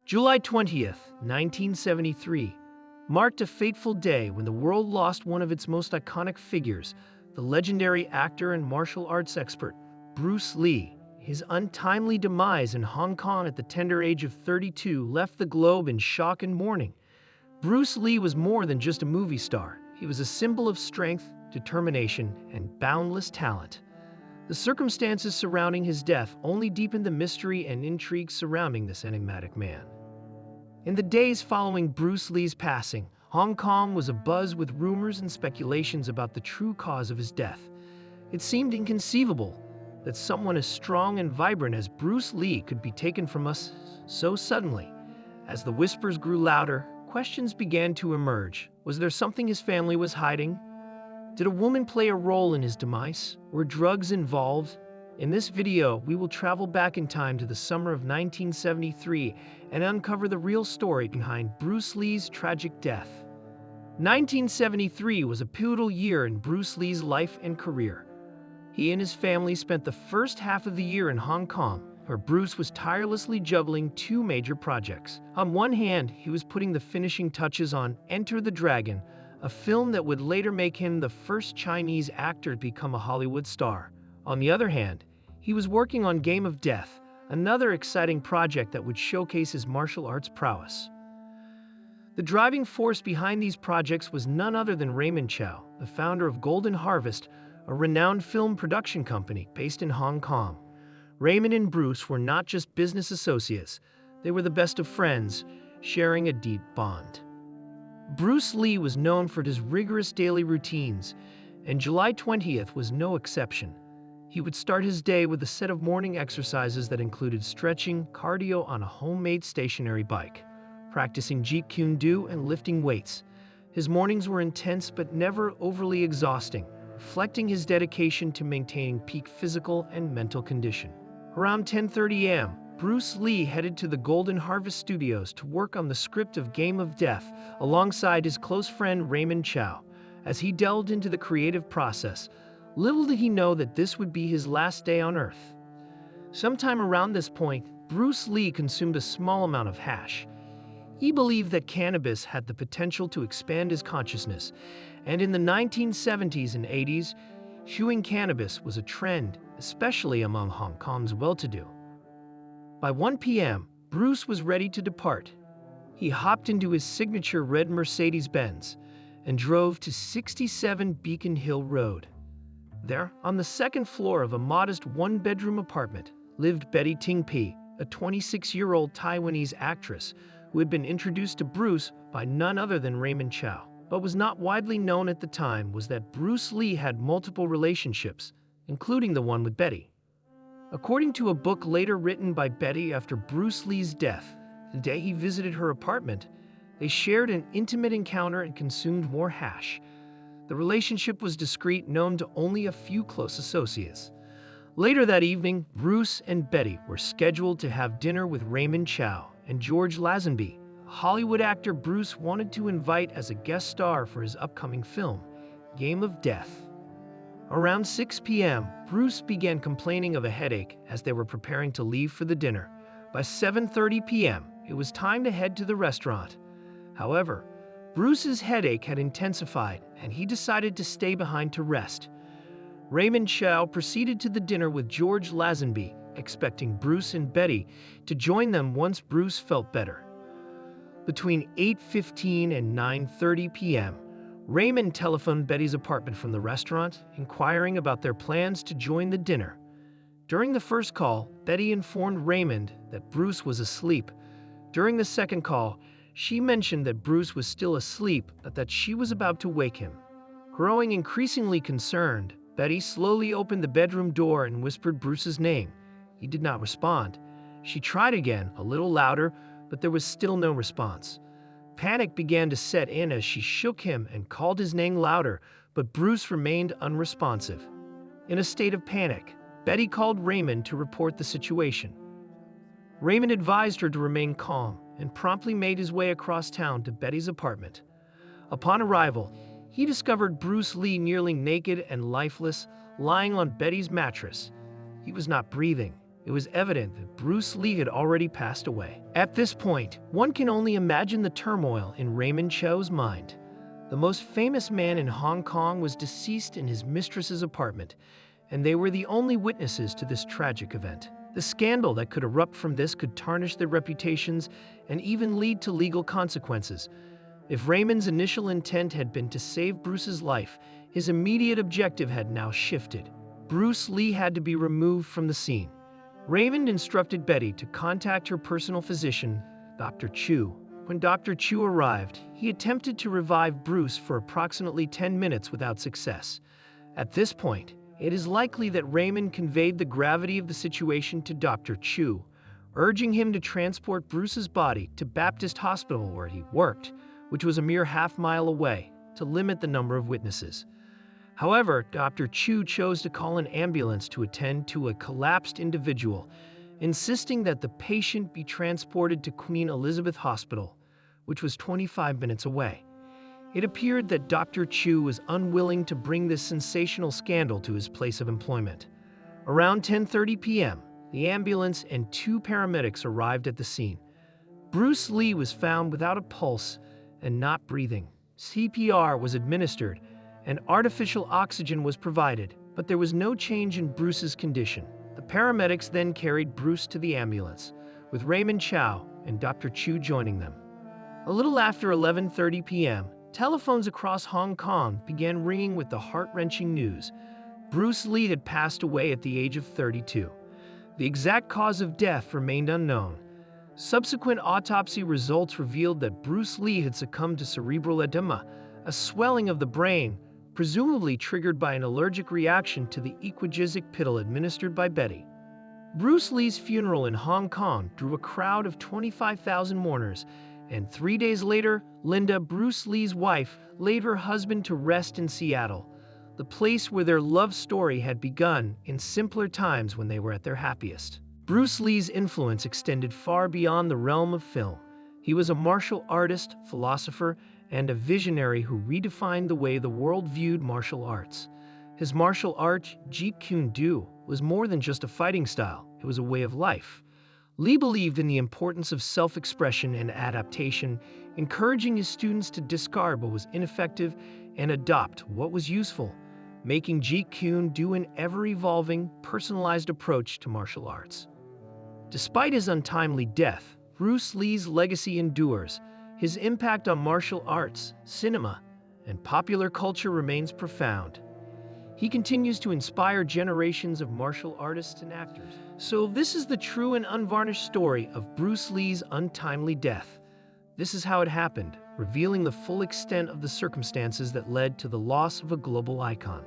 July 20th, 1973, marked a fateful day when the world lost one of its most iconic figures, the legendary actor and martial arts expert, Bruce Lee. His untimely demise in Hong Kong at the tender age of 32 left the globe in shock and mourning. Bruce Lee was more than just a movie star. He was a symbol of strength, determination, and boundless talent. The circumstances surrounding his death only deepened the mystery and intrigue surrounding this enigmatic man. In the days following Bruce Lee's passing, Hong Kong was abuzz with rumors and speculations about the true cause of his death. It seemed inconceivable that someone as strong and vibrant as Bruce Lee could be taken from us so suddenly. As the whispers grew louder, questions began to emerge. Was there something his family was hiding? Did a woman play a role in his demise? Were drugs involved? In this video, we will travel back in time to the summer of 1973 and uncover the real story behind Bruce Lee's tragic death. 1973 was a pivotal year in Bruce Lee's life and career. He and his family spent the first half of the year in Hong Kong, where Bruce was tirelessly juggling two major projects. On one hand, he was putting the finishing touches on Enter the Dragon, a film that would later make him the first Chinese actor to become a Hollywood star. On the other hand, he was working on Game of Death, another exciting project that would showcase his martial arts prowess. The driving force behind these projects was none other than Raymond Chow, the founder of Golden Harvest, a renowned film production company based in Hong Kong. Raymond and Bruce were not just business associates, they were the best of friends, sharing a deep bond. Bruce Lee was known for his rigorous daily routines, and July 20th was no exception. He would start his day with a set of morning exercises that included stretching, cardio on a homemade stationary bike, practicing Jeet Kune Do, and lifting weights. His mornings were intense but never overly exhausting, reflecting his dedication to maintaining peak physical and mental condition. Around 10:30 a.m., Bruce Lee headed to the Golden Harvest Studios to work on the script of Game of Death alongside his close friend Raymond Chow. As he delved into the creative process, little did he know that this would be his last day on Earth. Sometime around this point, Bruce Lee consumed a small amount of hash. He believed that cannabis had the potential to expand his consciousness, and in the 1970s and 80s, chewing cannabis was a trend, especially among Hong Kong's well-to-do. By 1 p.m., Bruce was ready to depart. He hopped into his signature red Mercedes-Benz and drove to 67 Beacon Hill Road. There, on the second floor of a modest one-bedroom apartment, lived Betty Ting-Pi, a 26-year-old Taiwanese actress who had been introduced to Bruce by none other than Raymond Chow. But was not widely known at the time was that Bruce Lee had multiple relationships, including the one with Betty. According to a book later written by Betty after Bruce Lee's death, the day he visited her apartment, they shared an intimate encounter and consumed more hash. The relationship was discreet, known to only a few close associates. Later that evening, Bruce and Betty were scheduled to have dinner with Raymond Chow and George Lazenby, a Hollywood actor Bruce wanted to invite as a guest star for his upcoming film, Game of Death. Around 6 p.m., Bruce began complaining of a headache as they were preparing to leave for the dinner. By 7:30 p.m., it was time to head to the restaurant. However, Bruce's headache had intensified, and he decided to stay behind to rest. Raymond Chow proceeded to the dinner with George Lazenby, expecting Bruce and Betty to join them once Bruce felt better. Between 8:15 and 9:30 p.m., Raymond telephoned Betty's apartment from the restaurant, inquiring about their plans to join the dinner. During the first call, Betty informed Raymond that Bruce was asleep. During the second call, she mentioned that Bruce was still asleep, but that she was about to wake him. Growing increasingly concerned, Betty slowly opened the bedroom door and whispered Bruce's name. He did not respond. She tried again, a little louder, but there was still no response. Panic began to set in as she shook him and called his name louder, but Bruce remained unresponsive. In a state of panic, Betty called Raymond to report the situation. Raymond advised her to remain calm and promptly made his way across town to Betty's apartment. Upon arrival, he discovered Bruce Lee nearly naked and lifeless, lying on Betty's mattress. He was not breathing. it was evident that Bruce Lee had already passed away. At this point, one can only imagine the turmoil in Raymond Cho's mind. The most famous man in Hong Kong was deceased in his mistress's apartment, and they were the only witnesses to this tragic event. The scandal that could erupt from this could tarnish their reputations and even lead to legal consequences. If Raymond's initial intent had been to save Bruce's life, his immediate objective had now shifted. Bruce Lee had to be removed from the scene. Raymond instructed Betty to contact her personal physician, Dr. Chu. When Dr. Chu arrived, he attempted to revive Bruce for approximately 10 minutes without success. At this point, it is likely that Raymond conveyed the gravity of the situation to Dr. Chu, urging him to transport Bruce's body to Baptist Hospital where he worked, which was a mere half-mile away, to limit the number of witnesses. However, Dr. Chu chose to call an ambulance to attend to a collapsed individual, insisting that the patient be transported to Queen Elizabeth Hospital, which was 25 minutes away. It appeared that Dr. Chu was unwilling to bring this sensational scandal to his place of employment. Around 10:30 p.m., the ambulance and 2 paramedics arrived at the scene. Bruce Lee was found without a pulse and not breathing. CPR was administered, and artificial oxygen was provided, but there was no change in Bruce's condition. The paramedics then carried Bruce to the ambulance, with Raymond Chow and Dr. Chu joining them. A little after 11:30 p.m., telephones across Hong Kong began ringing with the heart-wrenching news. Bruce Lee had passed away at the age of 32. The exact cause of death remained unknown. Subsequent autopsy results revealed that Bruce Lee had succumbed to cerebral edema, a swelling of the brain, presumably triggered by an allergic reaction to the equagesic pill administered by Betty. Bruce Lee's funeral in Hong Kong drew a crowd of 25,000 mourners, and 3 days later, Linda, Bruce Lee's wife, laid her husband to rest in Seattle, the place where their love story had begun in simpler times when they were at their happiest. Bruce Lee's influence extended far beyond the realm of film. He was a martial artist, philosopher, and a visionary who redefined the way the world viewed martial arts. His martial art, Jeet Kune Do, was more than just a fighting style, it was a way of life. Lee believed in the importance of self-expression and adaptation, encouraging his students to discard what was ineffective and adopt what was useful, making Jeet Kune Do an ever-evolving, personalized approach to martial arts. Despite his untimely death, Bruce Lee's legacy endures. His impact on martial arts, cinema, and popular culture remains profound. He continues to inspire generations of martial artists and actors. So this is the true and unvarnished story of Bruce Lee's untimely death. This is how it happened, revealing the full extent of the circumstances that led to the loss of a global icon.